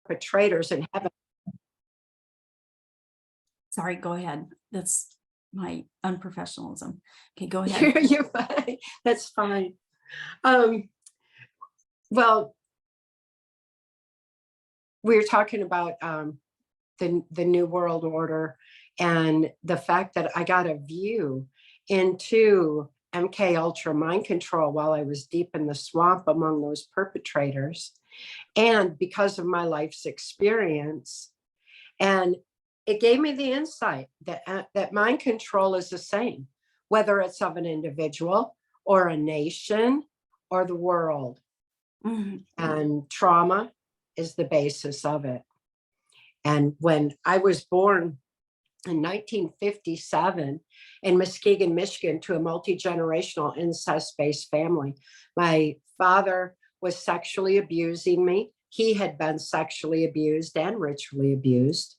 perpetrators and haven't. Sorry, go ahead. That's my unprofessionalism. Okay, go ahead. You're fine. That's fine. Well, we were talking about the New World Order and the fact that I got a view into MK Ultra mind control while I was deep in the swamp among those perpetrators, and because of my life's experience. And it gave me the insight that mind control is the same, whether it's of an individual or a nation or the world. Mm-hmm. And trauma is the basis of it. And when I was born in 1957 in Muskegon, Michigan, to a multi-generational incest-based family, my father was sexually abusing me. He had been sexually abused and ritually abused.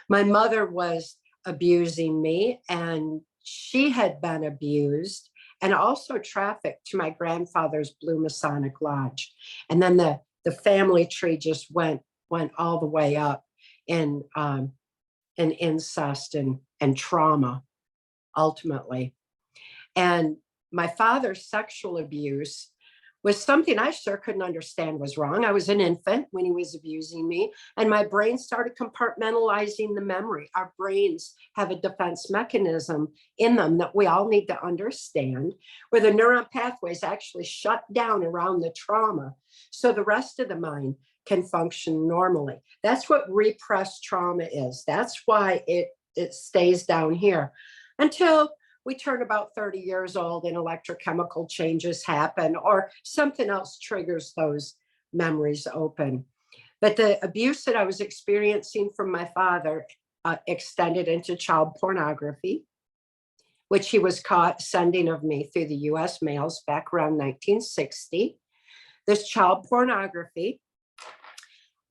My mother was abusing me, and she had been abused and also trafficked to my grandfather's Blue Masonic Lodge. And then the family tree just went all the way up in incest and trauma, ultimately. And my father's sexual abuse was something I sure couldn't understand was wrong. I was an infant when he was abusing me, and my brain started compartmentalizing the memory. Our brains have a defense mechanism in them that we all need to understand, where the neuron pathways actually shut down around the trauma so the rest of the mind can function normally. That's what repressed trauma is. That's why it stays down here until we turn about 30 years old and electrochemical changes happen or something else triggers those memories open. But the abuse that I was experiencing from my father extended into child pornography, which he was caught sending of me through the US mails back around 1960. This child pornography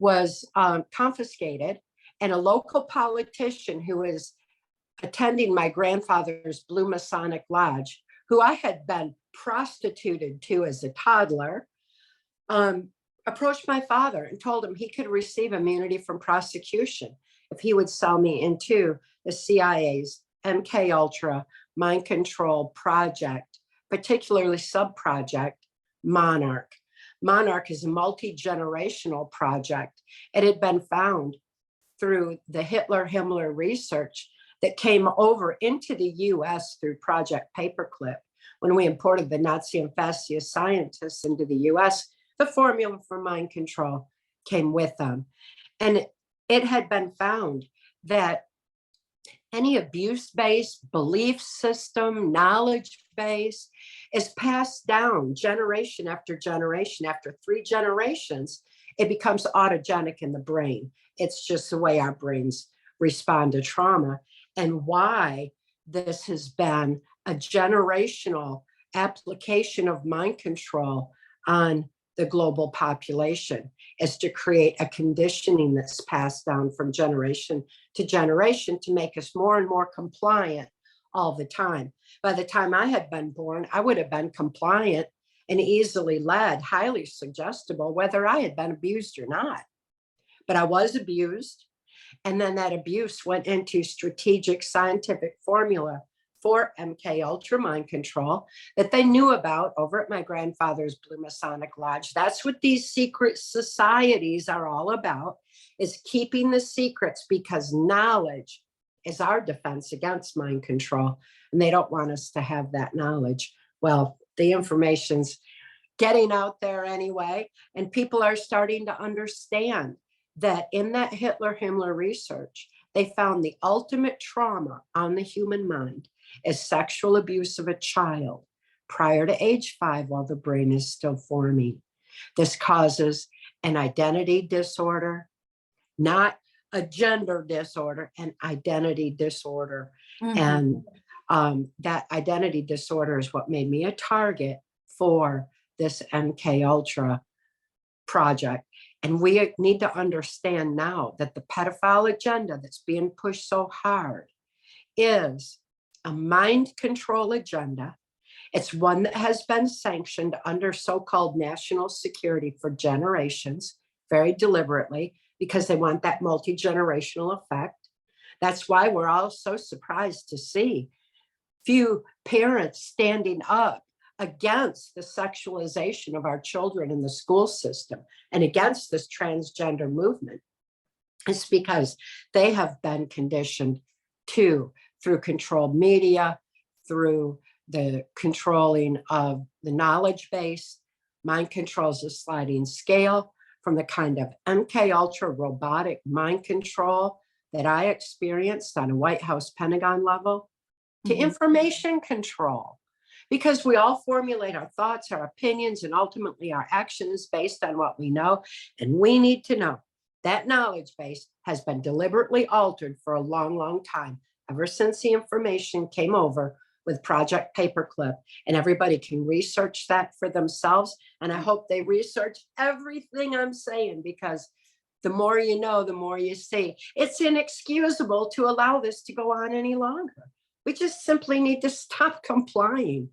was confiscated, and a local politician who was attending my grandfather's Blue Masonic Lodge, who I had been prostituted to as a toddler, approached my father and told him he could receive immunity from prosecution if he would sell me into the CIA's MK Ultra mind control project, particularly sub-project Monarch. Monarch is a multi-generational project. It had been found through the Hitler-Himmler research that came over into the US through Project Paperclip. When we imported the Nazi and fascist scientists into the US, the formula for mind control came with them. And it had been found that any abuse-based belief system, knowledge base, is passed down generation after generation. After 3 generations, it becomes autogenic in the brain. It's just the way our brains respond to trauma. And why this has been a generational application of mind control on the global population is to create a conditioning that's passed down from generation to generation to make us more and more compliant all the time. By the time I had been born, I would have been compliant and easily led, highly suggestible, whether I had been abused or not. But I was abused. And then that abuse went into strategic scientific formula for MK Ultra mind control that they knew about over at my grandfather's Blue Masonic Lodge. That's what these secret societies are all about, is keeping the secrets, because knowledge is our defense against mind control. And they don't want us to have that knowledge. Well, the information's getting out there anyway, and people are starting to understand that in that Hitler-Himmler research, they found the ultimate trauma on the human mind is sexual abuse of a child prior to age 5 while the brain is still forming. This causes an identity disorder, not a gender disorder, an identity disorder. Mm-hmm. And that identity disorder is what made me a target for this MK Ultra project. And we need to understand now that the pedophile agenda that's being pushed so hard is a mind control agenda. It's one that has been sanctioned under so-called national security for generations, very deliberately. because they want that multi-generational effect. That's why we're all so surprised to see few parents standing up against the sexualization of our children in the school system and against this transgender movement. It's because they have been conditioned to, through controlled media, through the controlling of the knowledge base. Mind control's a sliding scale from the kind of MK Ultra robotic mind control that I experienced on a White House Pentagon level to information control, because we all formulate our thoughts, our opinions, and ultimately our actions based on what we know. And we need to know that knowledge base has been deliberately altered for a long, long time, ever since the information came over with Project Paperclip. And everybody can research that for themselves. And I hope they research everything I'm saying, because the more you know, the more you see. It's inexcusable to allow this to go on any longer. We just simply need to stop complying.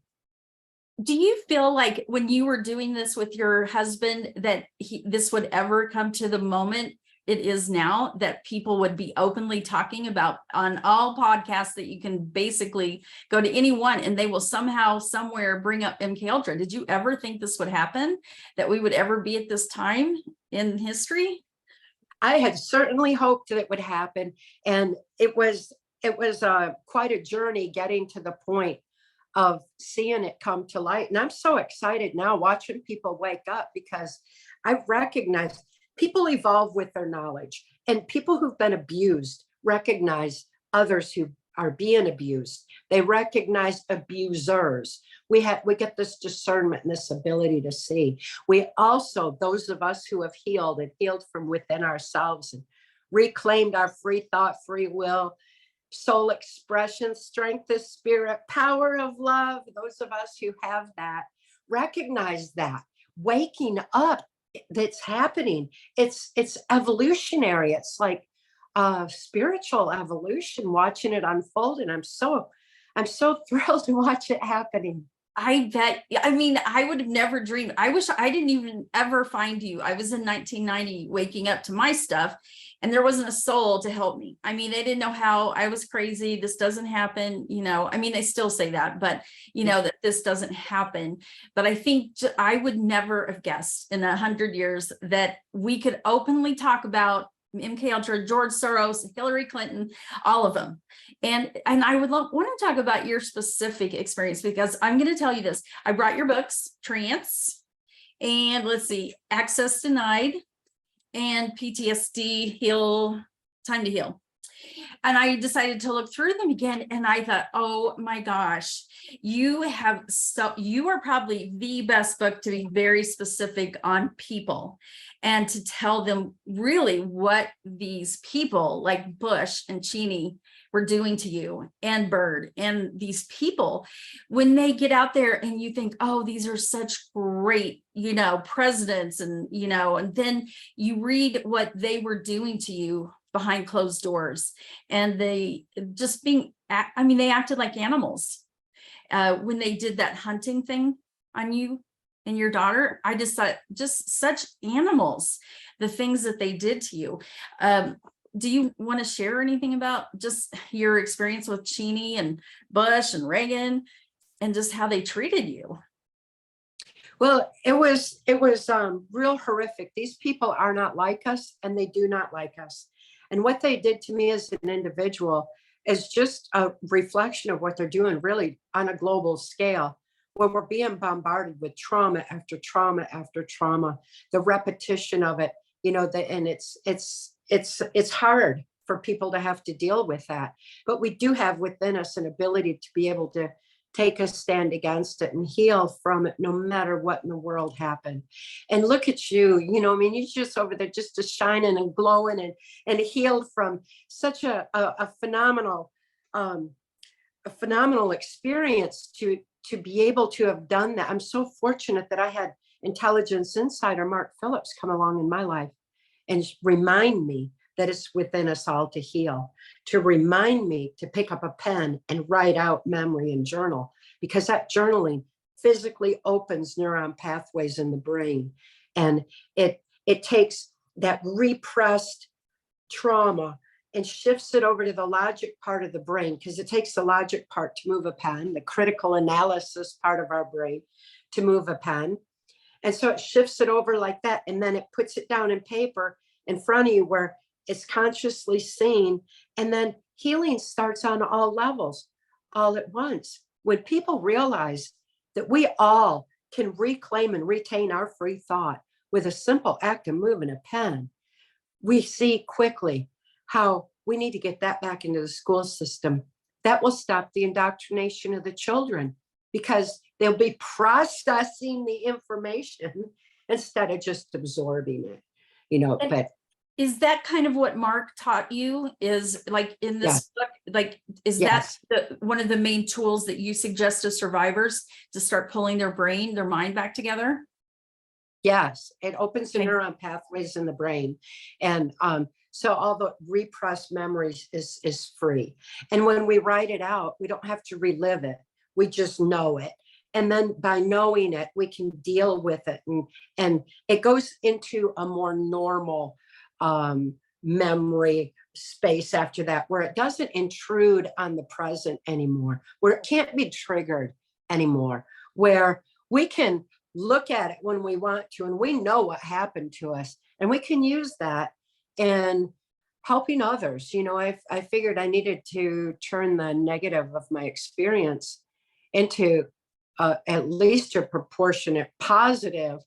Do you feel like when you were doing this with your husband that this would ever come to the moment it is now, that people would be openly talking about on all podcasts, that you can basically go to anyone and they will somehow, somewhere bring up MK Ultra? Did you ever think this would happen, that we would ever be at this time in history? I had certainly hoped that it would happen. And it was quite a journey getting to the point of seeing it come to light. And I'm so excited now watching people wake up, because I recognize people evolve with their knowledge, and people who've been abused recognize others who are being abused. They recognize abusers. We get this discernment and this ability to see. We also, those of us who have healed and healed from within ourselves and reclaimed our free thought, free will, soul expression, strength of spirit, power of love, those of us who have that, recognize that waking up that's happening. It's evolutionary. It's like spiritual evolution, watching it unfold. And I'm so thrilled to watch it happening. I bet. I mean, I would have never dreamed. I wish I didn't even ever find you. I was in 1990 waking up to my stuff, and there wasn't a soul to help me. I mean, they didn't know how. I was crazy. This doesn't happen. You know, I mean, they still say that, but you know, that this doesn't happen. But I think I would never have guessed in 100 years that we could openly talk about MK Ultra, George Soros, Hillary Clinton, all of them. And I would want to talk about your specific experience, because I'm going to tell you this. I brought your books, Trance, and let's see, Access Denied, and PTSD, Time to Heal. And I decided to look through them again, and I thought, oh my gosh, you are probably the best book to be very specific on people and to tell them really what these people like Bush and Cheney were doing to you, and Bird, and these people, when they get out there and you think, oh, these are such great, you know, presidents, and, you know, and then you read what they were doing to you behind closed doors, and they just they acted like animals when they did that hunting thing on you and your daughter. I just thought, just such animals, the things that they did to you. Do you want to share anything about just your experience with Cheney and Bush and Reagan, and just how they treated you? Well, it was real horrific. These people are not like us, and they do not like us. And what they did to me as an individual is just a reflection of what they're doing really on a global scale. When we're being bombarded with trauma after trauma after trauma, the repetition of it, you know, and it's hard for people to have to deal with that. But we do have within us an ability to be able to take a stand against it and heal from it, no matter what in the world happened. And look at you, you know, I mean, you're just over there, just shining and glowing and healed from such a phenomenal experience to be able to have done that. I'm so fortunate that I had intelligence insider Mark Phillips come along in my life and remind me that it's within us all to heal, to remind me to pick up a pen and write out memory and journal, because that journaling physically opens neuron pathways in the brain. And it takes that repressed trauma and shifts it over to the logic part of the brain, because it takes the logic part to move a pen, the critical analysis part of our brain to move a pen. And so it shifts it over like that. And then it puts it down in paper in front of you where it's consciously seen. And then healing starts on all levels, all at once. When people realize that we all can reclaim and retain our free thought with a simple act of moving a pen, we see quickly how we need to get that back into the school system. That will stop the indoctrination of the children, because they'll be processing the information instead of just absorbing it, you know. And but is that kind of what Mark taught you, is like in this Yes. book, like, is Yes. that one of the main tools that you suggest to survivors to start pulling their mind back together? Yes, it opens the Okay. neuron pathways in the brain. And so all the repressed memories is free. And when we write it out, we don't have to relive it. We just know it. And then by knowing it, we can deal with it. And it goes into a more normal memory space after that, where it doesn't intrude on the present anymore, where it can't be triggered anymore, where we can look at it when we want to, and we know what happened to us, and we can use that in helping others. You know, I figured I needed to turn the negative of my experience into at least a proportionate positive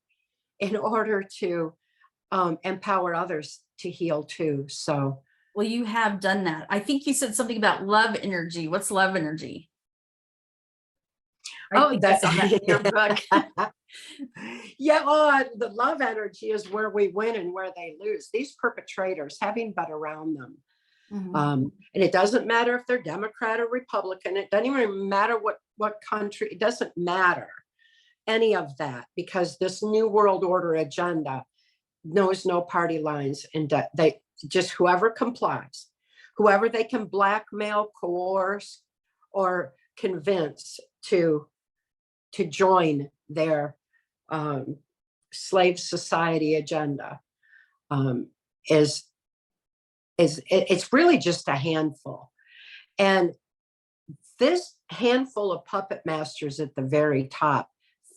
in order to empower others to heal too. So, Well, you have done that. I think you said something about love energy. What's love energy? I think I saw that in your book. Yeah, well, the love energy is where we win and where they lose. These perpetrators, having been around them, Mhm. and it doesn't matter if they're Democrat or Republican. It doesn't even matter what country. It doesn't matter any of that, because this new world order agenda knows no party lines, and they just, whoever complies, whoever they can blackmail, coerce, or convince to join their slave society agenda is it's really just a handful. And this handful of puppet masters at the very top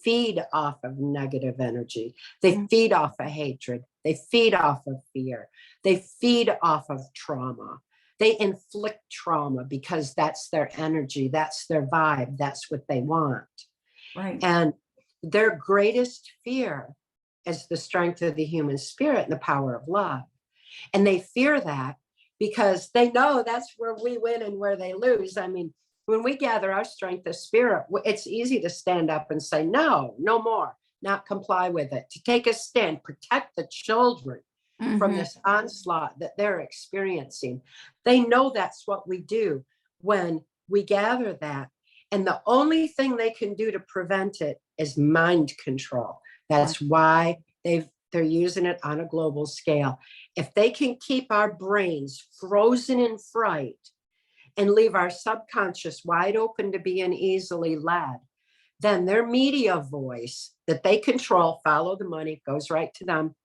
feed off of negative energy. They feed off of hatred. They feed off of fear. They feed off of trauma. They inflict trauma because that's their energy. That's their vibe. That's what they want. Right. And their greatest fear is the strength of the human spirit and the power of love. And they fear that because they know that's where we win and where they lose. I mean, when we gather our strength of spirit, it's easy to stand up and say, no, no more, not comply with it, to take a stand, protect the children from this onslaught that they're experiencing. They know that's what we do when we gather that. And the only thing they can do to prevent it is mind control. That's why they're using it on a global scale. If they can keep our brains frozen in fright and leave our subconscious wide open to being easily led, then their media voice that they control, follow the money, goes right to them.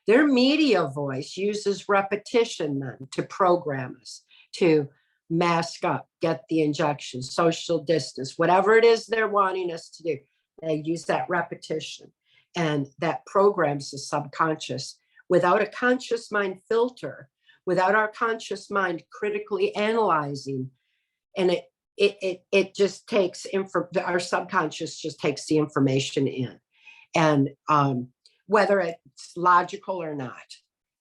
Their media voice uses repetition then to program us, to mask up, get the injection, social distance, whatever it is they're wanting us to do. They use that repetition, and that programs the subconscious. Without a conscious mind filter, without our conscious mind critically analyzing, and it just takes our subconscious just takes the information in, and whether it's logical or not.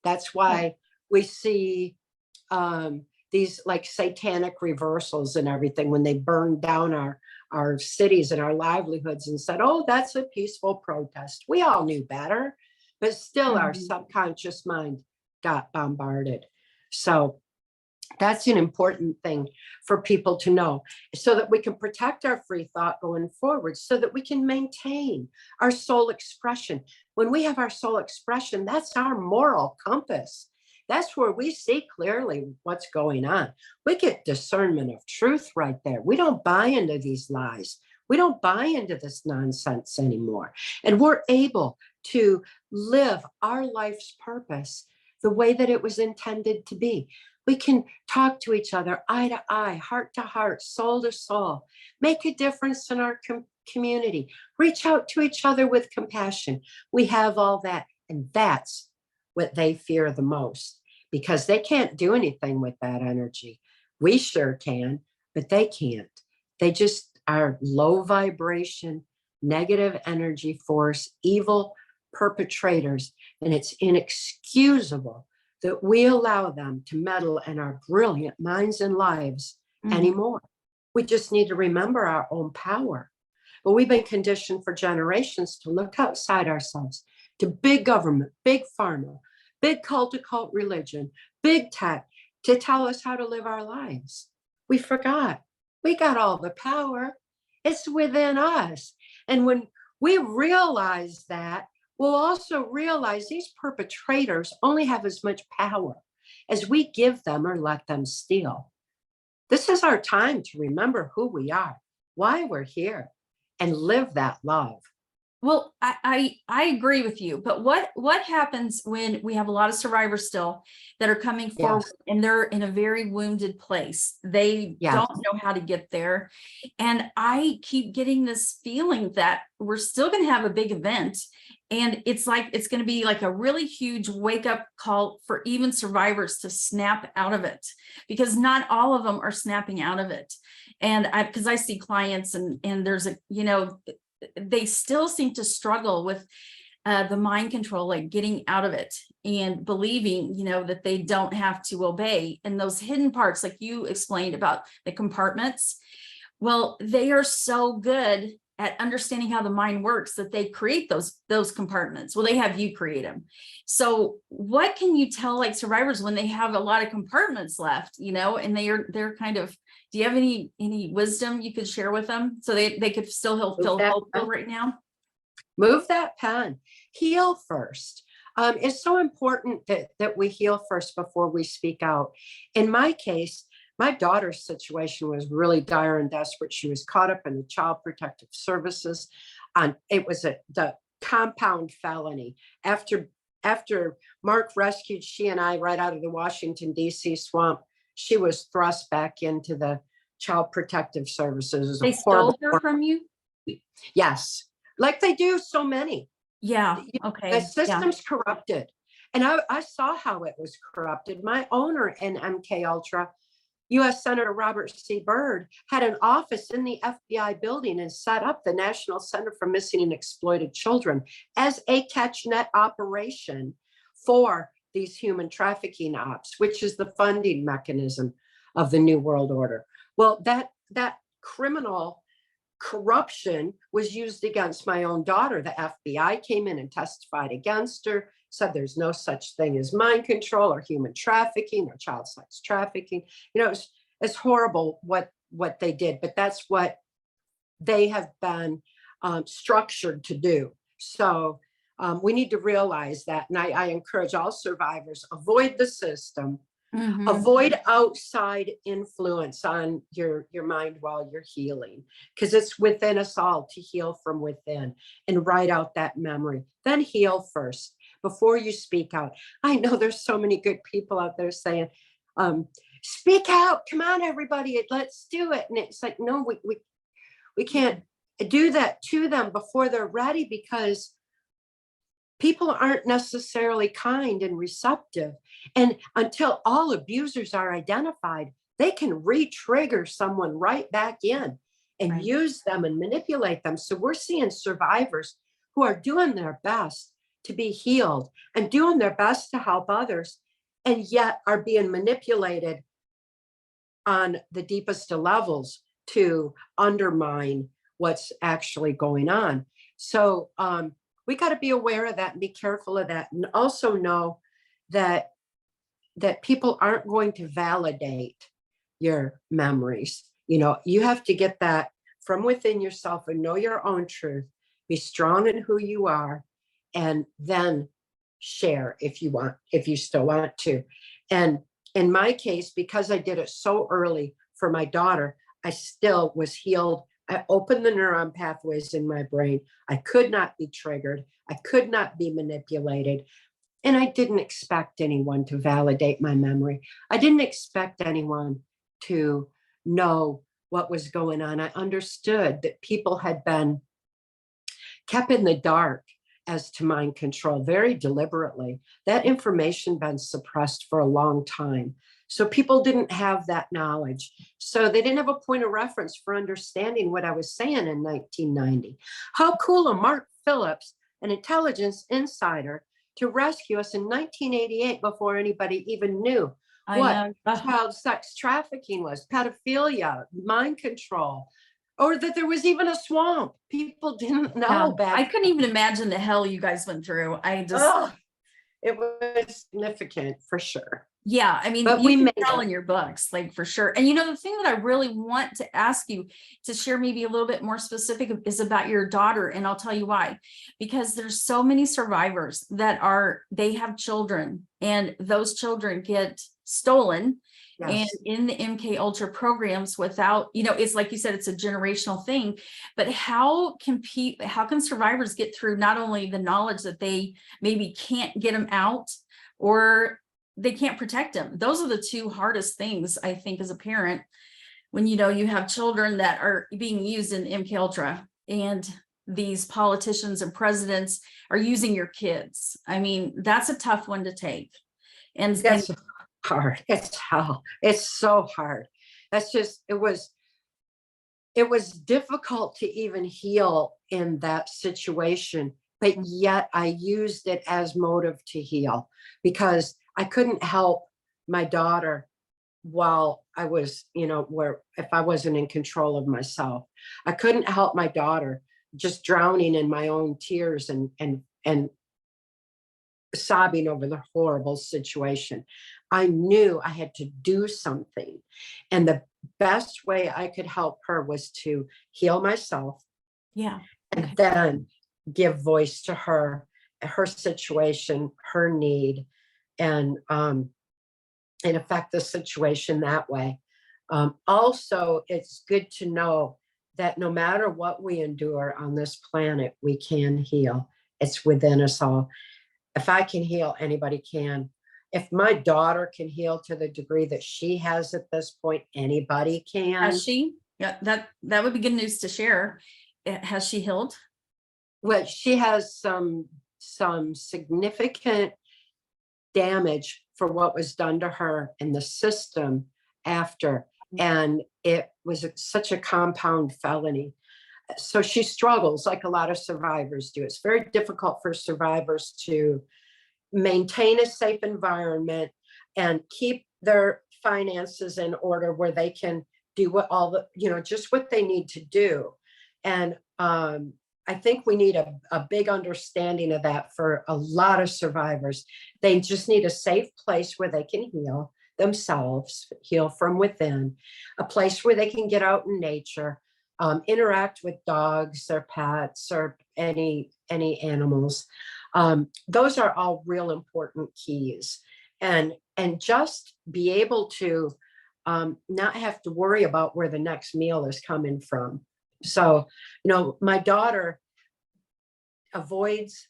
That's why we see these like satanic reversals and everything when they burned down our cities and our livelihoods and said, oh, that's a peaceful protest. We all knew better, but still our subconscious mind got bombarded. So that's an important thing for people to know, so that we can protect our free thought going forward, so that we can maintain our soul expression. When we have our soul expression, that's our moral compass. That's where we see clearly what's going on. We get discernment of truth right there. We don't buy into these lies. We don't buy into this nonsense anymore. And we're able to live our life's purpose the way that it was intended to be. We can talk to each other eye to eye, heart to heart, soul to soul, make a difference in our community, reach out to each other with compassion. We have all that. And that's what they fear the most, because they can't do anything with that energy. We sure can, but they can't. They just are low vibration, negative energy force, evil perpetrators. And it's inexcusable that we allow them to meddle in our brilliant minds and lives anymore. We just need to remember our own power. But we've been conditioned for generations to look outside ourselves, to big government, big pharma, big cult to cult religion, big tech, to tell us how to live our lives. We forgot. We got all the power. It's within us. And when we realize that, we'll also realize these perpetrators only have as much power as we give them or let them steal. This is our time to remember who we are, why we're here, and live that love. Well, I agree with you, but what happens when we have a lot of survivors still that are coming forward and they're in a very wounded place? They don't know how to get there. And I keep getting this feeling that we're still going to have a big event. And it's like, it's going to be like a really huge wake up call for even survivors to snap out of it, because not all of them are snapping out of it. And because I see clients and there's a, they still seem to struggle with the mind control, like getting out of it and believing, that they don't have to obey. And those hidden parts, like you explained about the compartments, well, they are so good at understanding how the mind works that they create those compartments. Well, they have you create them. So what can you tell like survivors when they have a lot of compartments left, and they're kind of, do you have any wisdom you could share with them so they could still feel hopeful right now? Move that pen. Heal first. It's so important that we heal first before we speak out. In my case, my daughter's situation was really dire and desperate. She was caught up in the Child Protective Services. It was the compound felony. After Mark rescued she and I right out of the Washington, D.C. swamp, she was thrust back into the Child Protective Services. They stole her from you? Yes, like they do so many. Yeah, okay. The system's corrupted. And I saw how it was corrupted. My owner in MK Ultra, U.S. Senator Robert C. Byrd, had an office in the FBI building and set up the National Center for Missing and Exploited Children as a catch net operation for these human trafficking ops, which is the funding mechanism of the New World Order. Well, that criminal corruption was used against my own daughter. The FBI came in and testified against her, said there's no such thing as mind control or human trafficking or child sex trafficking. It's horrible what they did, but that's what they have been structured to do. So we need to realize that. And I encourage all survivors, avoid the system, avoid outside influence on your mind while you're healing, because it's within us all to heal from within and write out that memory. Then heal first before you speak out. I know there's so many good people out there saying, speak out, come on, everybody, let's do it. And it's like, no, we can't do that to them before they're ready, because people aren't necessarily kind and receptive. And until all abusers are identified, they can re-trigger someone right back in and use them and manipulate them. So we're seeing survivors who are doing their best to be healed and doing their best to help others, and yet are being manipulated on the deepest of levels to undermine what's actually going on. So we got to be aware of that and be careful of that, and also know that people aren't going to validate your memories. You have to get that from within yourself and know your own truth, be strong in who you are, and then share if you still want to. And in my case, because I did it so early for my daughter, I still was healed I opened the neuron pathways in my brain. I could not be triggered. I could not be manipulated. And I didn't expect anyone to validate my memory. I didn't expect anyone to know what was going on. I understood that people had been kept in the dark as to mind control very deliberately. That information been suppressed for a long time. So people didn't have that knowledge. So they didn't have a point of reference for understanding what I was saying in 1990. How cool of Mark Phillips, an intelligence insider, to rescue us in 1988 before anybody even knew what child sex trafficking was, pedophilia, mind control, or that there was even a swamp. People didn't know back. I couldn't even imagine the hell you guys went through. It was significant for sure. Yeah, I mean, but you can tell in your books, like, for sure. And the thing that I really want to ask you to share maybe a little bit more specific is about your daughter. And I'll tell you why. Because there's so many survivors that they have children, and those children get stolen. Yes. And in the MK Ultra programs without, it's like you said, it's a generational thing. But how can survivors get through not only the knowledge that they maybe can't get them out, or they can't protect them? Those are the two hardest things, I think, as a parent, when you have children that are being used in MK Ultra, and these politicians and presidents are using your kids. I mean, that's a tough one to take. And that's hard. It's hell. It's so hard. That's just, it was difficult to even heal in that situation, but yet I used it as motive to heal, because I couldn't help my daughter while I was, if I wasn't in control of myself. I couldn't help my daughter just drowning in my own tears and sobbing over the horrible situation. I knew I had to do something. And the best way I could help her was to heal myself. Yeah. And then give voice to her situation, her need, and affect the situation that way. Also, it's good to know that no matter what we endure on this planet, we can heal. It's within us all. If I can heal, anybody can. If my daughter can heal to the degree that she has at this point, anybody can. Has she? Yeah, that would be good news to share. Has she healed? Well, she has some significant damage for what was done to her in the system after, and it was such a compound felony. So she struggles like a lot of survivors do. It's very difficult for survivors to maintain a safe environment and keep their finances in order where they can do just what they need to do. And I think we need a big understanding of that for a lot of survivors. They just need a safe place where they can heal themselves, heal from within, a place where they can get out in nature, interact with dogs or pets or any animals. Those are all real important keys. And just be able to not have to worry about where the next meal is coming from. So, my daughter avoids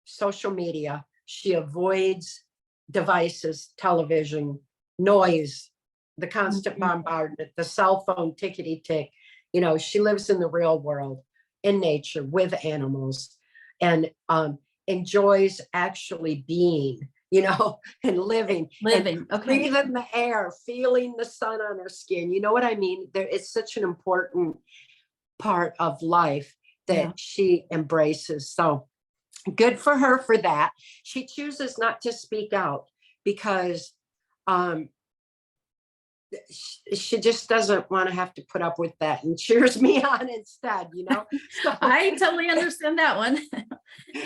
social media. She avoids devices, television, noise, the constant bombardment, the cell phone tickety-tick. She lives in the real world, in nature, with animals, and enjoys actually being, and living, and breathing the air, feeling the sun on her skin. You know what I mean? It's such an important part of life that she embraces. So good for her for that. She chooses not to speak out because she just doesn't want to have to put up with that, and cheers me on instead, So, I totally understand that one.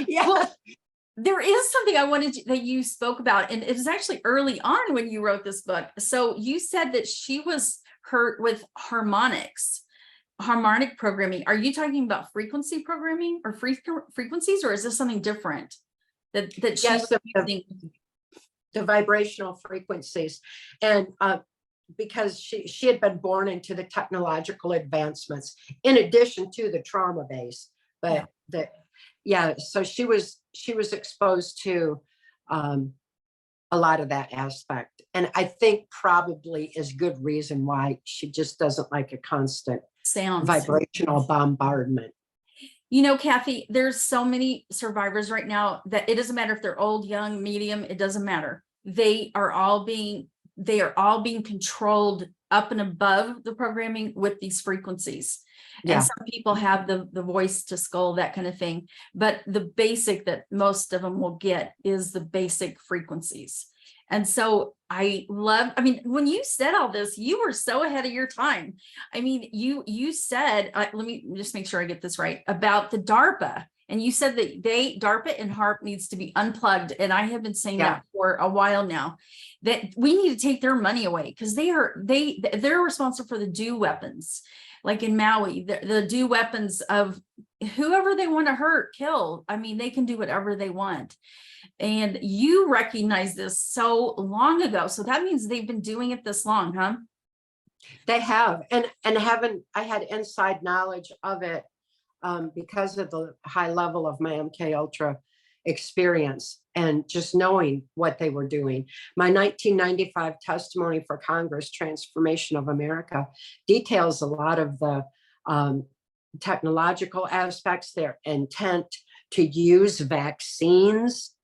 Yeah. Well, there is something I wanted that you spoke about, and it was actually early on when you wrote this book. So you said that she was hurt with harmonic programming. Are you talking about frequency programming or frequencies, or is this something different? That yes, the vibrational frequencies. And because she had been born into the technological advancements in addition to the trauma base. But so she was exposed to a lot of that aspect. And I think probably is good reason why she just doesn't like a constant vibrational bombardment. You know, Cathy, there's so many survivors right now that it doesn't matter if they're old, young, medium, it doesn't matter. They are all being controlled up and above the programming with these frequencies. Yeah. And some people have the voice to skull, that kind of thing. But the basic that most of them will get is the basic frequencies. And so when you said all this, you were so ahead of your time. I mean, you said, let me just make sure I get this right, about the DARPA. And you said that DARPA and HARP needs to be unplugged. And I have been saying that for a while now, that we need to take their money away because they're responsible for the DEW weapons. Like in Maui, the DEW weapons of whoever they want to hurt, kill. I mean, they can do whatever they want. And you recognize this so long ago. So that means they've been doing it this long, huh? They have. And I had inside knowledge of it because of the high level of my MK Ultra experience and just knowing what they were doing. My 1995 testimony for Congress, Transformation of America, details a lot of the technological aspects, their intent to use vaccines.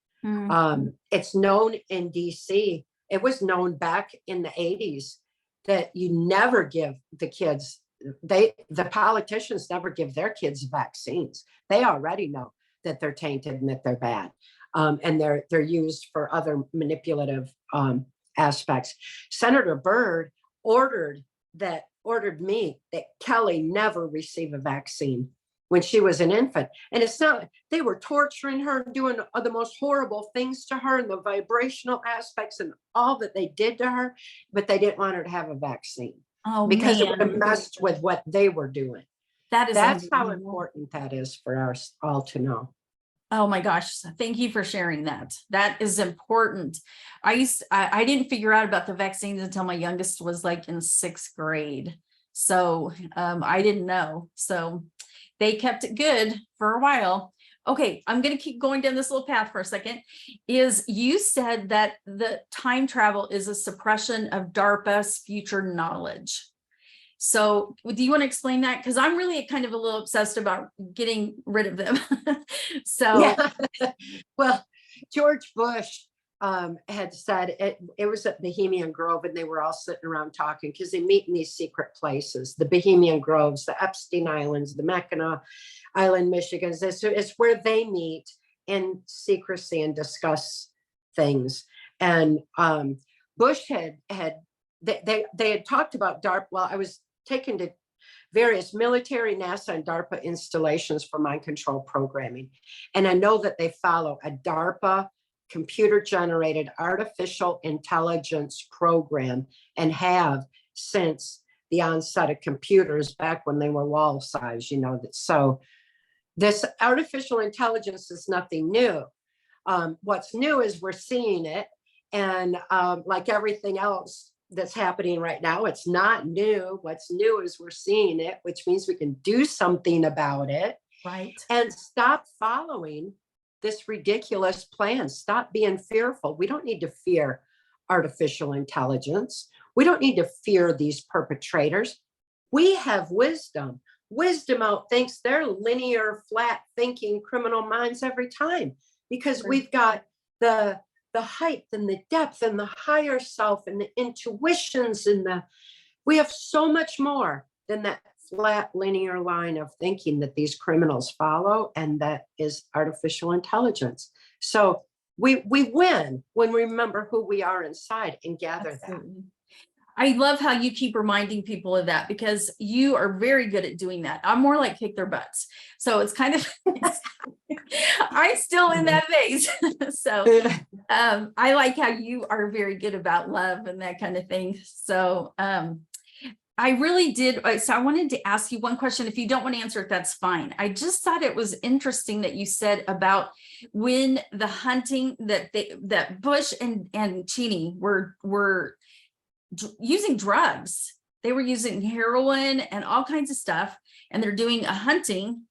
It's known in DC. It was known back in the 80s that you never give the kids, the politicians never give their kids vaccines. They already know that they're tainted and that they're bad. And they're used for other manipulative aspects. Senator Byrd ordered me that Kelly never receive a vaccine when she was an infant. And it's not, they were torturing her, doing the most horrible things to her and the vibrational aspects and all that they did to her, but they didn't want her to have a vaccine because it would have messed with what they were doing. That's how important that is for us all to know. Oh my gosh. Thank you for sharing that. That is important. I didn't figure out about the vaccines until my youngest was like in 6th grade. So I didn't know. So they kept it good for a while. Okay, I'm going to keep going down this little path for a second. You said that the time travel is a suppression of DARPA's future knowledge. So do you want to explain that? Because I'm really kind of a little obsessed about getting rid of them. Well, George Bush had said it was at Bohemian Grove, and they were all sitting around talking because they meet in these secret places, the Bohemian Groves, the Epstein Islands, the Mackinac Island, Michigan. It's where they meet in secrecy and discuss things. And Bush they had talked about DARPA. Well, I was taken to various military, NASA, and DARPA installations for mind control programming. And I know that they follow a DARPA computer-generated artificial intelligence program and have since the onset of computers back when they were wall size, So this artificial intelligence is nothing new. What's new is we're seeing it. And like everything else that's happening right now, it's not new. What's new is we're seeing it, which means we can do something about it. Right. And stop following this ridiculous plan. Stop being fearful. We don't need to fear artificial intelligence. We don't need to fear these perpetrators. We have wisdom. Wisdom outthinks their linear, flat thinking criminal minds every time, because we've got the height and the depth and the higher self and the intuitions we have so much more than that flat linear line of thinking that these criminals follow, and that is artificial intelligence. So we win when we remember who we are inside and gather Absolutely. That. I love how you keep reminding people of that, because you are very good at doing that. I'm more like kick their butts. So it's kind of, I'm still in that phase. So I like how you are very good about love and that kind of thing. So I really did. So I wanted to ask you one question. If you don't want to answer it, that's fine. I just thought it was interesting that you said about when the hunting that Bush and Cheney were using drugs. They were using heroin and all kinds of stuff, and they're doing a hunting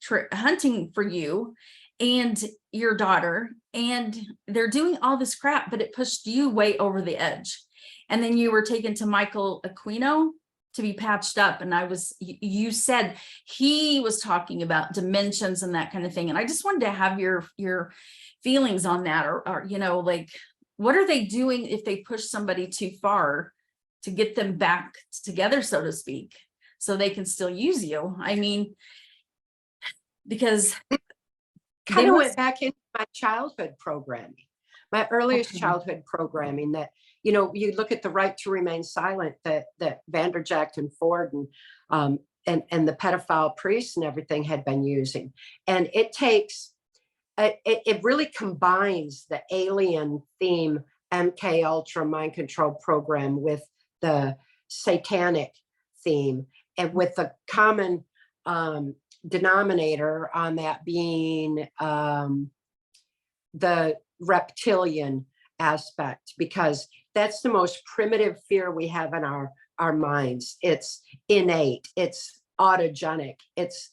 for you and your daughter, and they're doing all this crap, but it pushed you way over the edge. And then you were taken to Michael Aquino to be patched up, and you said he was talking about dimensions and that kind of thing, and I just wanted to have your feelings on that, or you know, like, what are they doing if they push somebody too far to get them back together, so to speak, so they can still use you? I mean, because kind of went back into my childhood programming, my earliest Okay. childhood programming, that, you know, you look at the right to remain silent that Vanderjagt and Ford and the pedophile priests and everything had been using. And it takes, it really combines the alien theme MK Ultra mind control program with the satanic theme, and with the common denominator on that being the reptilian aspect, because that's the most primitive fear we have in our minds. It's innate, it's autogenic, it's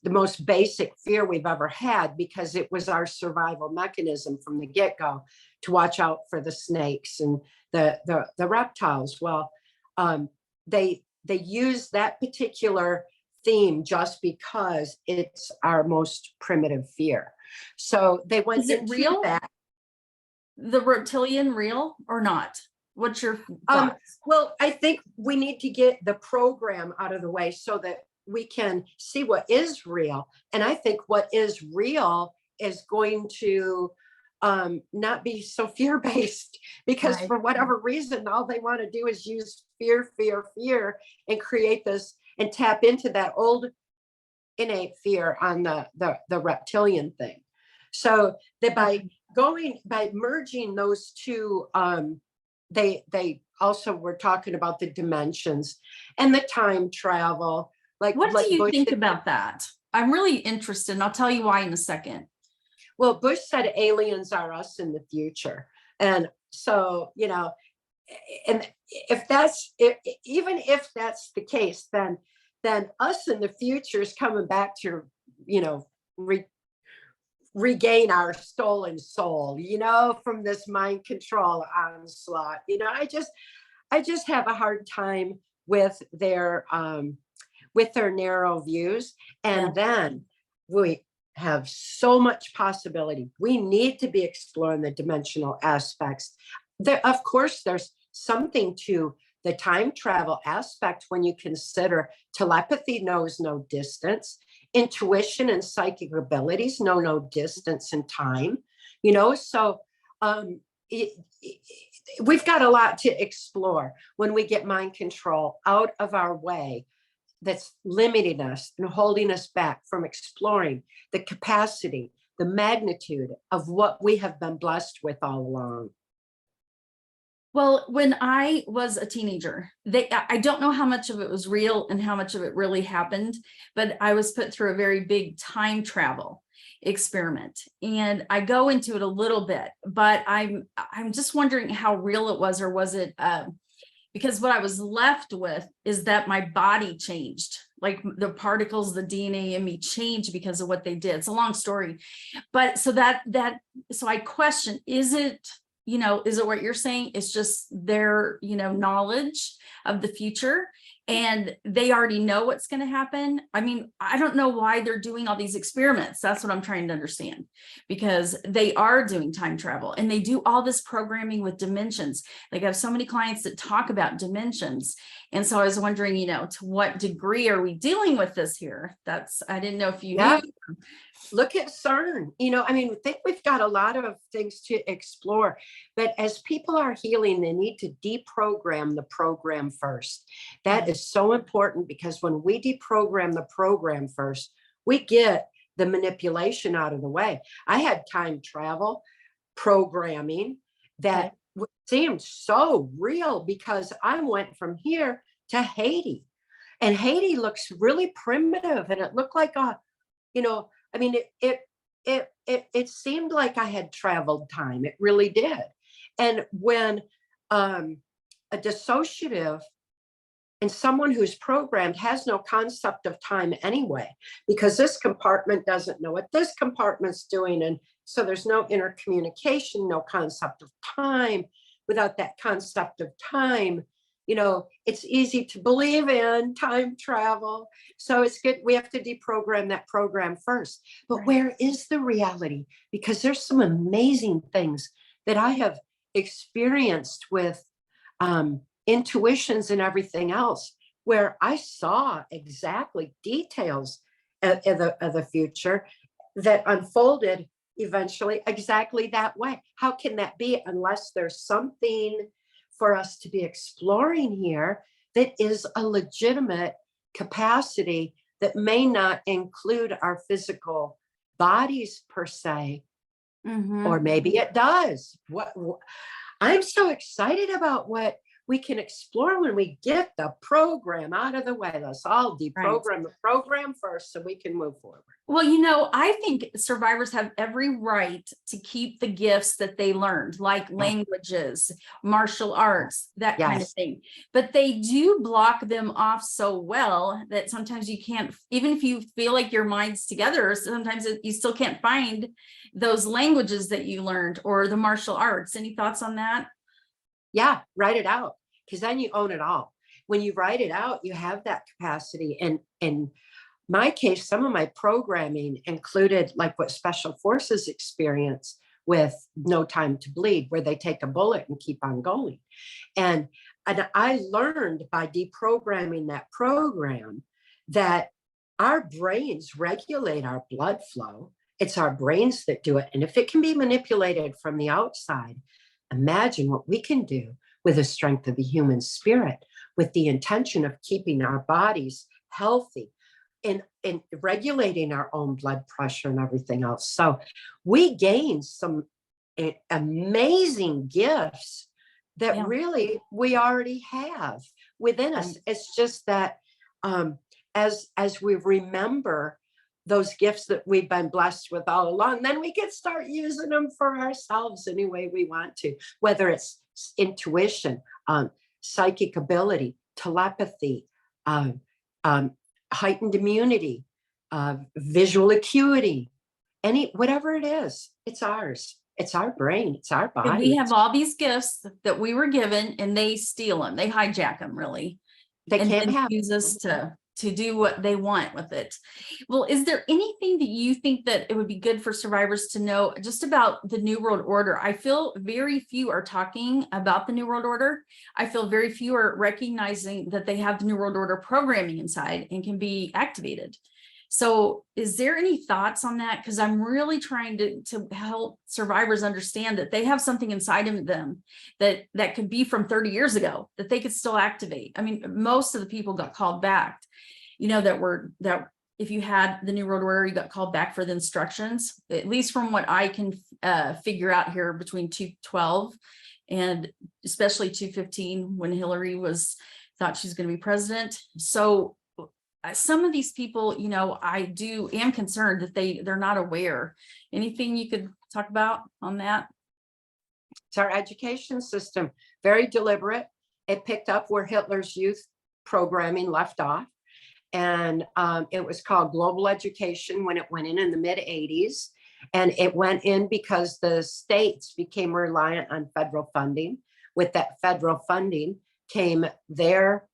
the most basic fear we've ever had, because it was our survival mechanism from the get-go to watch out for the snakes and the reptiles. Well, they use that particular theme just because it's our most primitive fear. So they went into real? that. The reptilian real or not? What's your thoughts? Well, I think we need to get the program out of the way so that we can see what is real. And I think what is real is going to not be so fear-based, because Right. for whatever reason, all they want to do is use fear and create this and tap into that old innate fear on the reptilian thing. So that by merging those two, they also were talking about the dimensions and the time travel. What do you think about that? I'm really interested, and I'll tell you why in a second. Well, Bush said aliens are us in the future. And so, you know, and even if that's the case, then us in the future is coming back to, you know, regain our stolen soul, you know, from this mind control onslaught. You know, I just have a hard time with their narrow views. And then we have so much possibility. We need to be exploring the dimensional aspects. Of course, there's something to the time travel aspect when you consider telepathy knows no distance, intuition and psychic abilities know no distance in time, you know. So we've got a lot to explore when we get mind control out of our way, that's limiting us and holding us back from exploring the capacity, the magnitude of what we have been blessed with all along. Well, when I was a teenager, I don't know how much of it was real and how much of it really happened, but I was put through a very big time travel experiment, and I go into it a little bit, but I'm just wondering how real it was, or was it because what I was left with is that my body changed, like the particles, the DNA in me changed because of what they did. It's a long story, but so so I question, is it, you know, is it what you're saying? It's just their, you know, knowledge of the future, and they already know what's going to happen. I mean, I don't know why they're doing all these experiments. That's what I'm trying to understand, because they are doing time travel and they do all this programming with dimensions. Like I have so many clients that talk about dimensions. And so I was wondering, you know, to what degree are we dealing with this here? I didn't know if you knew. Look at CERN. You know, I mean, I think we've got a lot of things to explore, but as people are healing, they need to deprogram the program first. That is so important, because when we deprogram the program first, we get the manipulation out of the way. I had time travel programming that seemed so real, because I went from here to Haiti, and Haiti looks really primitive, and it looked like a, you know, I mean, it seemed like I had traveled time. It really did. And when a dissociative and someone who's programmed has no concept of time anyway, because this compartment doesn't know what this compartment's doing. And so there's no intercommunication, no concept of time. Without that concept of time, you know, it's easy to believe in time travel. So it's good. We have to deprogram that program first. But Right. where is the reality? Because there's some amazing things that I have experienced with intuitions and everything else, where I saw exactly details of the future that unfolded eventually exactly that way. How can that be unless there's something for us to be exploring here that is a legitimate capacity that may not include our physical bodies per se, or maybe it does. What I'm so excited about what we can explore when we get the program out of the way. Let's all deprogram the program first so we can move forward. Well, you know, I think survivors have every right to keep the gifts that they learned, like languages, martial arts, that kind of thing. But they do block them off so well that sometimes you can't, even if you feel like your mind's together, sometimes you still can't find those languages that you learned or the martial arts. Any thoughts on that? Yeah, write it out, because then you own it all. When you write it out, you have that capacity. And in my case, some of my programming included like what special forces experience with No Time to Bleed, where they take a bullet and keep on going. And I learned by deprogramming that program that our brains regulate our blood flow. It's our brains that do it. And if it can be manipulated from the outside, imagine what we can do with the strength of the human spirit, with the intention of keeping our bodies healthy and regulating our own blood pressure and everything else. So we gained some amazing gifts that really we already have within us. It's just that as we remember those gifts that we've been blessed with all along, then we can start using them for ourselves any way we want to, whether it's intuition, psychic ability, telepathy, heightened immunity, visual acuity, whatever it is, it's ours. It's our brain, it's our body. And we have all these gifts that we were given, and they steal them, they hijack them, really. They can't have use us to do what they want with it. Well, is there anything that you think that it would be good for survivors to know just about the New World Order? I feel very few are talking about the New World Order. I feel very few are recognizing that they have the New World Order programming inside and can be activated. So is there any thoughts on that? Because I'm really trying to help survivors understand that they have something inside of them that could be from 30 years ago that they could still activate. I mean, most of the people got called back, you know, that if you had the New World Order, you got called back for the instructions, at least from what I can figure out here between 212 and especially 215 when Hillary thought she was going to be president. So some of these people, you know, I am concerned that they're not aware. Anything you could talk about on that? It's our education system, very deliberate. It picked up where Hitler's youth programming left off. And it was called global education when it went in the mid 80s. And it went in because the states became reliant on federal funding. With that federal funding came their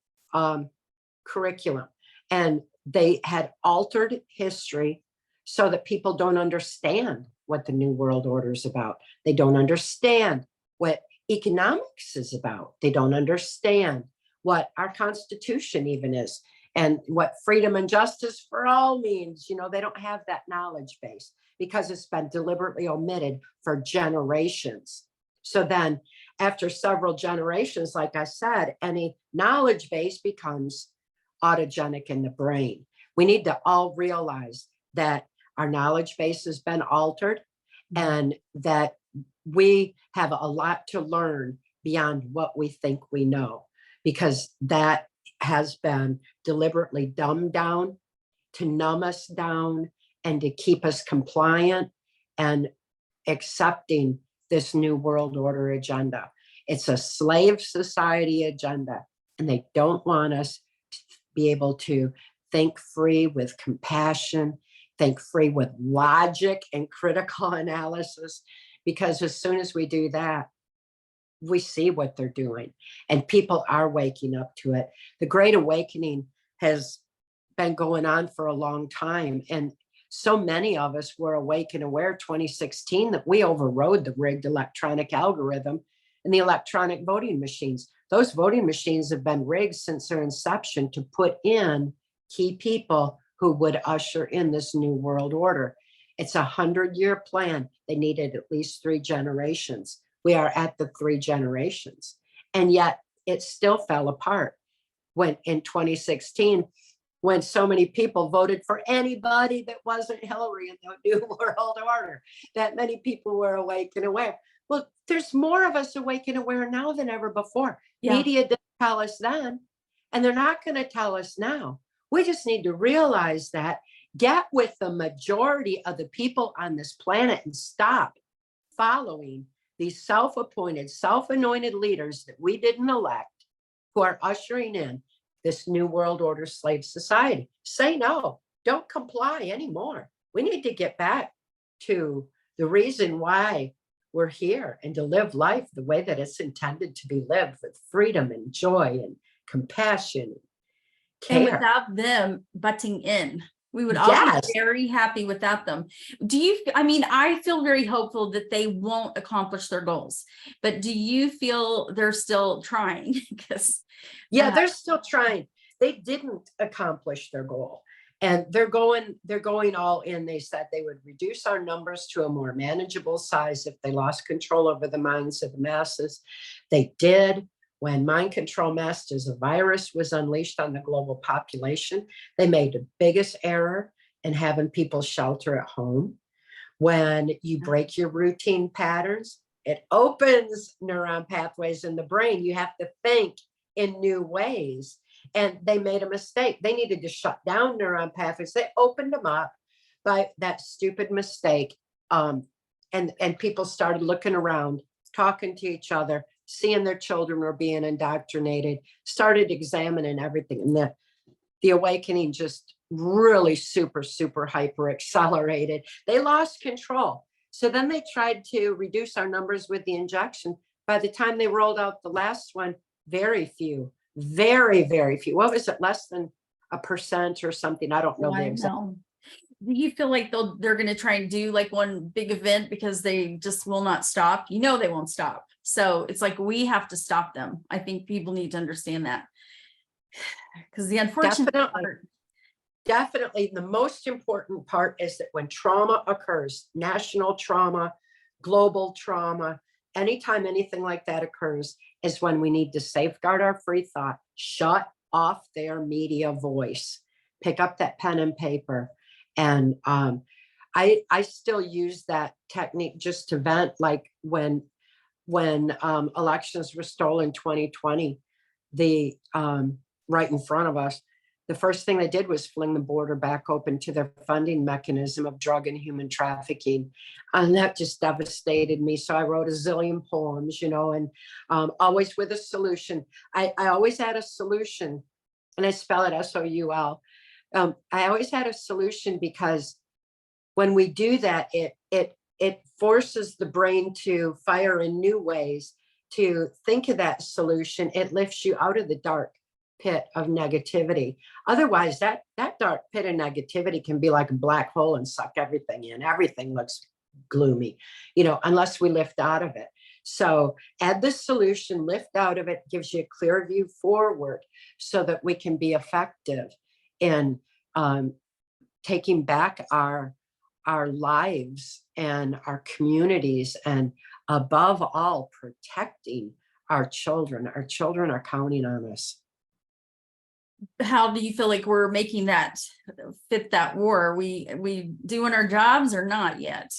curriculum. And they had altered history so that people don't understand what the New World Order is about. They don't understand what economics is about. They don't understand what our Constitution even is and what freedom and justice for all means. You know, they don't have that knowledge base because it's been deliberately omitted for generations. So then after several generations, like I said, any knowledge base becomes autogenic in the brain. We need to all realize that our knowledge base has been altered and that we have a lot to learn beyond what we think we know, because that has been deliberately dumbed down to numb us down and to keep us compliant and accepting this New World Order agenda. It's a slave society agenda, and they don't want us to be able to think free with compassion, think free with logic and critical analysis, because as soon as we do that, we see what they're doing, and people are waking up to it. The Great Awakening has been going on for a long time, and so many of us were awake and aware 2016 that we overrode the rigged electronic algorithm and the electronic voting machines. Those voting machines have been rigged since their inception to put in key people who would usher in this new world order. It's a 100-year plan. They needed at least 3 generations. We are at the 3 generations, and yet it still fell apart when in 2016, when so many people voted for anybody that wasn't Hillary in the new world order. That many people were awake and aware. Well, there's more of us awake and aware now than ever before. Yeah. Media didn't tell us then, and they're not going to tell us now. We just need to realize that, get with the majority of the people on this planet, and stop following these self-appointed, self-anointed leaders that we didn't elect, who are ushering in this new world order slave society. Say no, don't comply anymore. We need to get back to the reason why we're here, and to live life the way that it's intended to be lived, with freedom and joy and compassion, and care. without them butting in. We would all Yes. be very happy without them. Do you, I mean, I feel very hopeful that they won't accomplish their goals, but do you feel they're still trying? Because Yeah, they're still trying. They didn't accomplish their goal, and they're going all in. They said they would reduce our numbers to a more manageable size if they lost control over the minds of the masses. They did. When mind control masked as a virus was unleashed on the global population, they made the biggest error in having people shelter at home. When you break your routine patterns, it opens neuron pathways in the brain. You have to think in new ways. And they made a mistake. They needed to shut down neuron pathways. They opened them up by that stupid mistake. And people started looking around, talking to each other, seeing their children were being indoctrinated, started examining everything. And the awakening just really super, super hyper accelerated. They lost control. So then they tried to reduce our numbers with the injection. By the time they rolled out the last one, very few, very, very few. What was it? Less than 1% or something. I don't know the exact. Do you feel like they're going to try and do like one big event, because they just will not stop? You know, they won't stop. So it's like, we have to stop them. I think people need to understand that, because the unfortunate Definitely the most important part is that when trauma occurs, national trauma, global trauma, anytime anything like that occurs, is when we need to safeguard our free thought, shut off their media voice, pick up that pen and paper. And I still use that technique just to vent, like when elections were stolen 2020, right in front of us, the first thing they did was fling the border back open to their funding mechanism of drug and human trafficking. And that just devastated me. So I wrote a zillion poems, and always with a solution. I always had a solution, and I spell it SOUL. I always had a solution, because when we do that, it forces the brain to fire in new ways to think of that solution. It lifts you out of the dark pit of negativity. Otherwise, that dark pit of negativity can be like a black hole and suck everything in. Everything looks gloomy, unless we lift out of it. So add the solution, lift out of it, gives you a clear view forward, so that we can be effective in taking back our lives and our communities, and above all, protecting our children. Our children are counting on us. How do you feel like we're making that fit that war? Are we doing our jobs or not yet?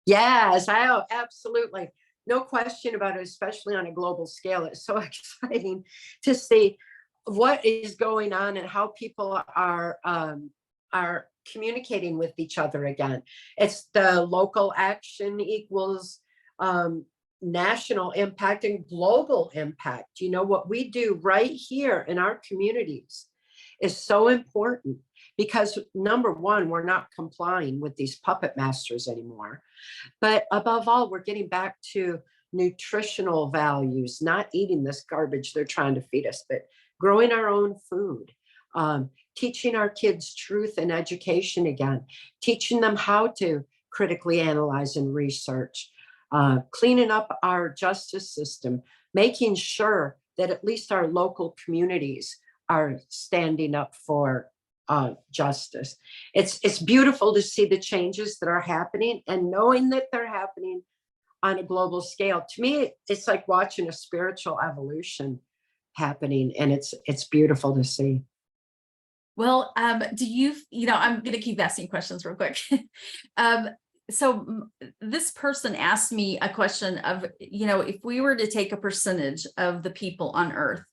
Yes, absolutely. No question about it, especially on a global scale. It's so exciting to see what is going on and how people are communicating with each other again. It's the local action equals national impact and global impact. You know, what we do right here in our communities is so important because number one, we're not complying with these puppet masters anymore. But above all, we're getting back to nutritional values, not eating this garbage they're trying to feed us, but growing our own food, teaching our kids truth and education again, teaching them how to critically analyze and research, cleaning up our justice system, making sure that at least our local communities are standing up for justice. It's beautiful to see the changes that are happening and knowing that they're happening on a global scale. To me, it's like watching a spiritual evolution happening, and it's beautiful to see. Well, do you, I'm going to keep asking questions real quick. So this person asked me a question of, if we were to take a percentage of the people on Earth,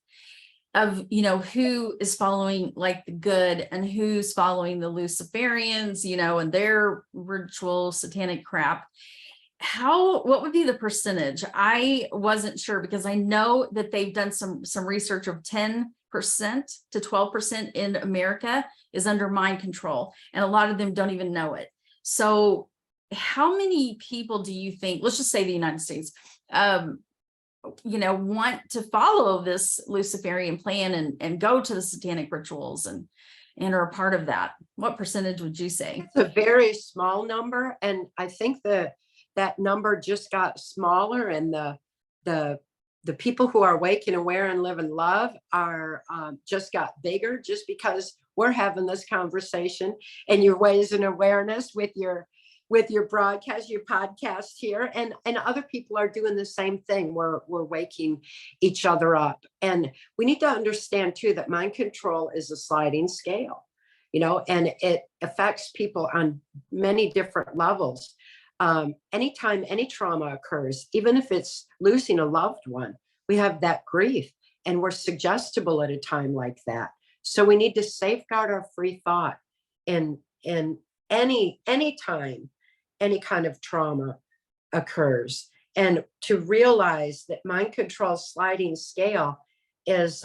of, who is following like the good and who's following the Luciferians, and their ritual satanic crap, what would be the percentage? I wasn't sure because I know that they've done some research of 10% to 12% in America is under mind control, and a lot of them don't even know it. So how many people do you think, let's just say the United States, want to follow this Luciferian plan and go to the satanic rituals and are a part of that? What percentage would you say? It's a very small number, and I think that number just got smaller, and the people who are awake and aware and live in love are just got bigger, just because we're having this conversation and your ways and awareness with your broadcast, your podcast here, and other people are doing the same thing. We're waking each other up, and we need to understand too that mind control is a sliding scale, and it affects people on many different levels. Anytime any trauma occurs, even if it's losing a loved one, we have that grief, and we're suggestible at a time like that. So we need to safeguard our free thought in any time any kind of trauma occurs, and to realize that mind control sliding scale is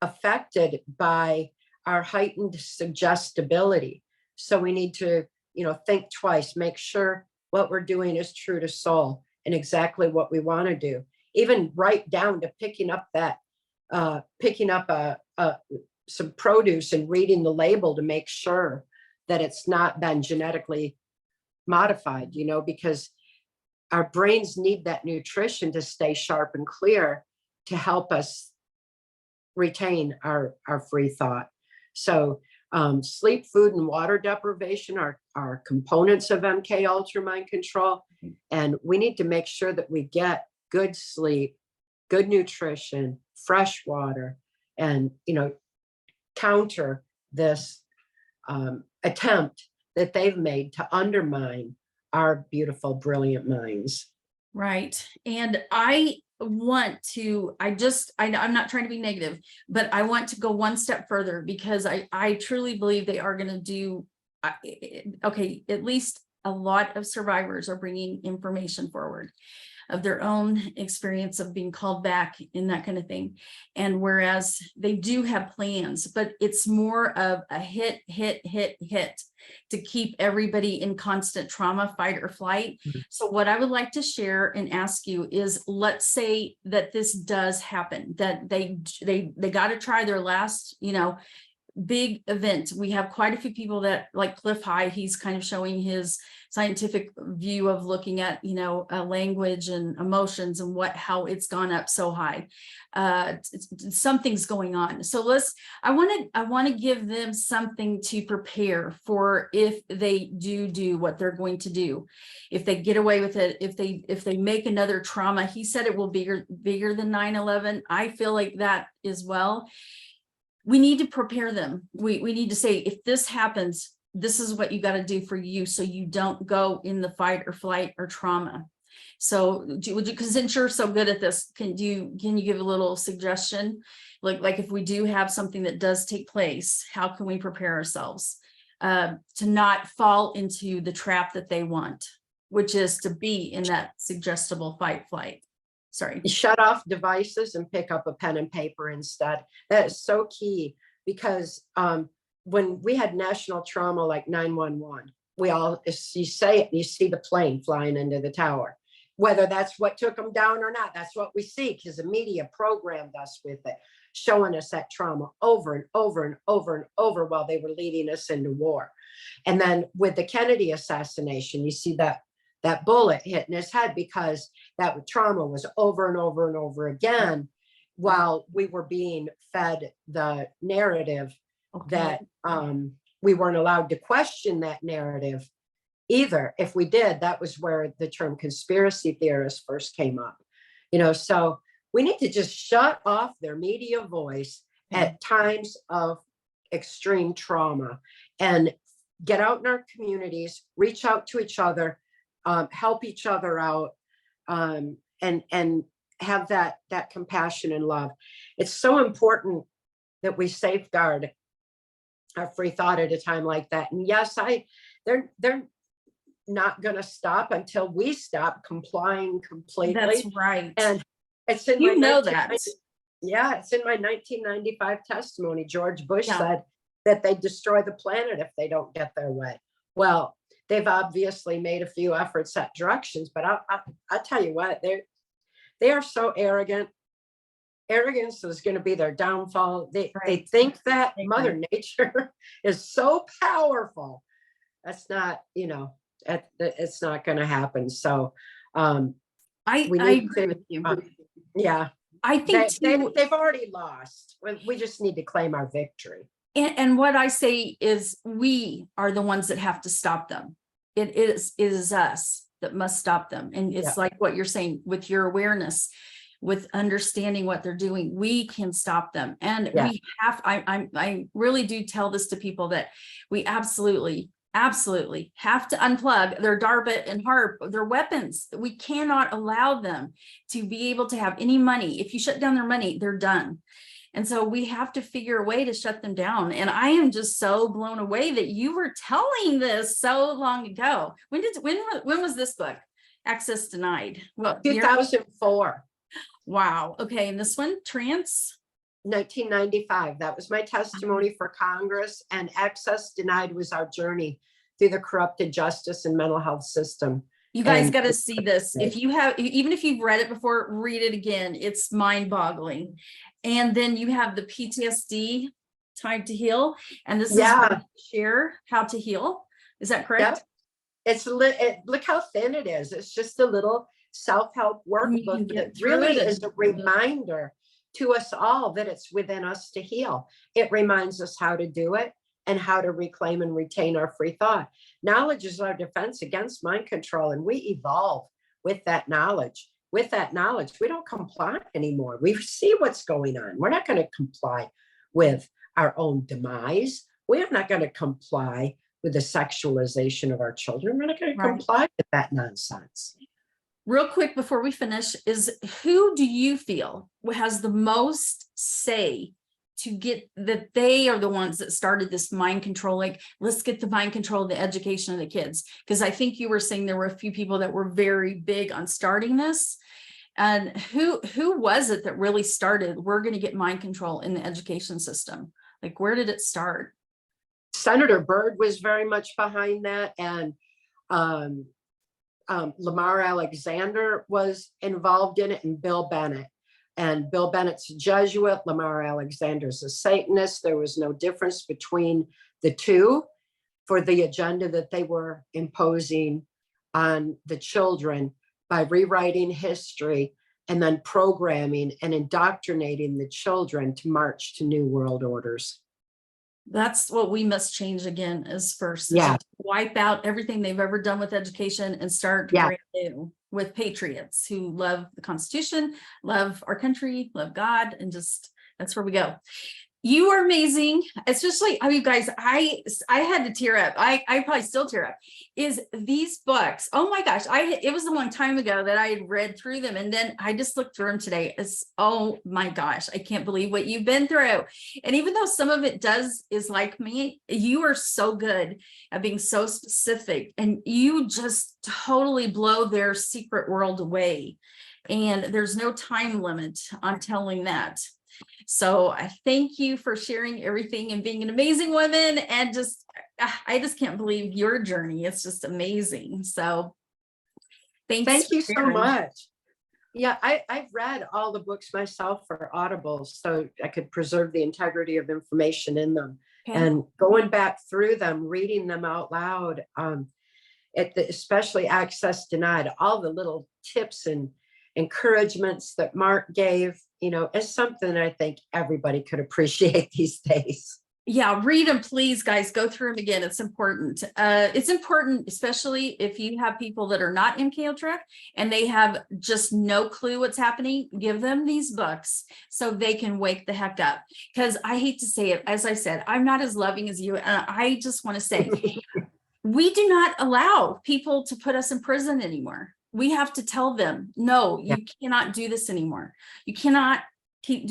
affected by our heightened suggestibility. So we need to think twice, make sure what we're doing is true to soul and exactly what we want to do, even right down to picking up some produce and reading the label to make sure that it's not been genetically modified, because our brains need that nutrition to stay sharp and clear to help us retain our free thought. So sleep, food, and water deprivation are components of MK Ultra mind control. And we need to make sure that we get good sleep, good nutrition, fresh water, and, counter this attempt that they've made to undermine our beautiful, brilliant minds. Right. And I'm not trying to be negative, but I want to go one step further, because I truly believe they are going to do, at least a lot of survivors are bringing information forward of their own experience of being called back and that kind of thing. And whereas they do have plans, but it's more of a hit to keep everybody in constant trauma, fight or flight. Mm-hmm. So what I would like to share and ask you is, let's say that this does happen, that they got to try their last, big event. We have quite a few people that, like Cliff High, he's kind of showing his scientific view of looking at, language and emotions and how it's gone up so high. Something's going on. So I want to give them something to prepare for if they do what they're going to do. If they get away with it, if they make another trauma, he said it will be bigger than 9/11. I feel like that as well. We need to prepare them. We need to say, if this happens, this is what you got to do for you, so you don't go in the fight or flight or trauma. So would you, because since you're so good at this, can you give a little suggestion? Like if we do have something that does take place, how can we prepare ourselves to not fall into the trap that they want? which is to be in that suggestible fight flight. Sorry. Shut off devices and pick up a pen and paper instead. That is so key, because when we had national trauma like 911, we all, you say it, you see the plane flying into the tower. Whether that's what took them down or not, that's what we see, because the media programmed us with it, showing us that trauma over and over and over and over while they were leading us into war. And then with the Kennedy assassination, you see that bullet hitting his head, because that trauma was over and over and over again, while we were being fed the narrative that we weren't allowed to question that narrative either. If we did, that was where the term conspiracy theorist first came up. So we need to just shut off their media voice at times of extreme trauma and get out in our communities, reach out to each other, help each other out, and have that compassion and love. It's so important that we safeguard our free thought at a time like that. And yes, they're not going to stop until we stop complying completely. That's right. And it's in Yeah, it's in my 1995 testimony. George Bush said that they destroy the planet if they don't get their way. Well, they've obviously made a few efforts that directions, but I'll tell you what, they are so arrogant. Arrogance is going to be their downfall. They think that Mother Nature is so powerful. That's not, it's not going to happen. So I agree with you. Yeah. I think they've already lost. We just need to claim our victory. And what I say is, we are the ones that have to stop them. It is us that must stop them. And it's like what you're saying, with your awareness, with understanding what they're doing, we can stop them. And we have, I really do tell this to people, that we absolutely have to unplug their DARPA and HARP, their weapons. We cannot allow them to be able to have any money. If you shut down their money, they're done. And so we have to figure a way to shut them down. And I am just so blown away that you were telling this so long ago. When was this book? Access Denied. Well, 2004. Wow. Okay. And this one, Trance? 1995. That was my testimony for Congress, and Access Denied was our journey through the corrupted justice and mental health system. You guys got to see this. If you have, even if you've read it before, read it again. It's mind-boggling. And then you have the PTSD, Time to Heal, and this is share how to heal. Is that correct? It's look how thin it is. It's just a little self-help workbook that really is a reminder to us all that it's within us to heal. It reminds us how to do it and how to reclaim and retain our free thought. Knowledge is our defense against mind control, and we evolve with that knowledge. With that knowledge, we don't comply anymore. We see what's going on. We're not going to comply with our own demise. We're not going to comply with the sexualization of our children. We're not going to comply with that nonsense. Real quick before we finish, is who do you feel has the most say to get that they are the ones that started this mind control? Like, let's get the mind control, the education of the kids. Because I think you were saying there were a few people that were very big on starting this. And who was it that really started, we're going to get mind control in the education system? Like, where did it start? Senator Byrd was very much behind that. And Lamar Alexander was involved in it, and Bill Bennett. And Bill Bennett's a Jesuit, Lamar Alexander's a Satanist. There was no difference between the two for the agenda that they were imposing on the children by rewriting history and then programming and indoctrinating the children to march to new world orders. That's what we must change again is first. Wipe out everything they've ever done with education and start brand new with patriots who love the Constitution, love our country, love God, and just that's where we go. You are amazing. Especially, I mean, guys, I had to tear up. I probably still tear up. Is these books? Oh my gosh! It was a long time ago that I had read through them, and then I just looked through them today. It's, oh my gosh, I can't believe what you've been through. And even though some of it is like me, you are so good at being so specific, and you just totally blow their secret world away. And there's no time limit on telling that. So I thank you for sharing everything and being an amazing woman, and just, I just can't believe your journey. It's just amazing. So thank you so much. Yeah, I've read all the books myself for Audible, so I could preserve the integrity of information in them. Okay. And going back through them, reading them out loud, especially Access Denied, all the little tips and encouragements that Mark gave, is something I think everybody could appreciate these days. Yeah, read them, please, guys. Go through them again. It's important. It's important, especially if you have people that are not MKUltra and they have just no clue what's happening. Give them these books so they can wake the heck up. Because I hate to say it, as I said, I'm not as loving as you. And I just want to say, we do not allow people to put us in prison anymore. We have to tell them, no, you cannot do this anymore. You cannot keep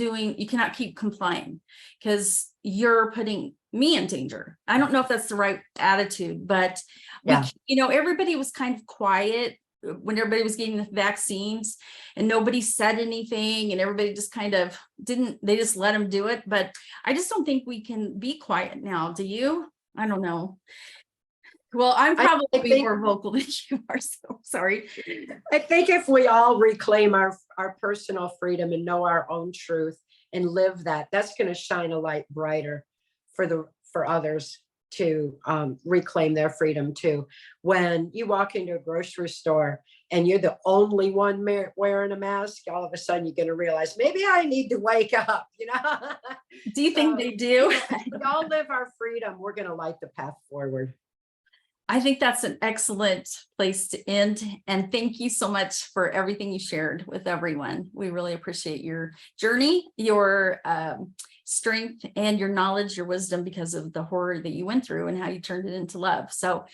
complying, because you're putting me in danger. I don't know if that's the right attitude, but everybody was kind of quiet when everybody was getting the vaccines, and nobody said anything, and everybody just kind of they just let them do it. But I just don't think we can be quiet now. Do you? I don't know. Well, I'm probably more vocal than you are, so sorry. I think if we all reclaim our personal freedom and know our own truth and live that, that's going to shine a light brighter for others to reclaim their freedom too. When you walk into a grocery store and you're the only one wearing a mask, all of a sudden you're going to realize, maybe I need to wake up, Do you think they do? We all live our freedom. We're going to light the path forward. I think that's an excellent place to end. And thank you so much for everything you shared with everyone. We really appreciate your journey, your strength, and your knowledge, your wisdom, because of the horror that you went through and how you turned it into love. So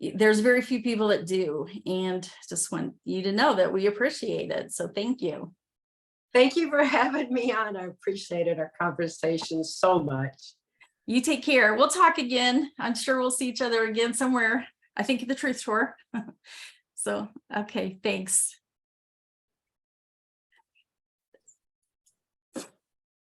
there's very few people that do, and just want you to know that we appreciate it. So thank you. Thank you for having me on. I appreciated our conversation so much. You take care. We'll talk again. I'm sure we'll see each other again somewhere. I think at the Truth Tour. So, okay, thanks.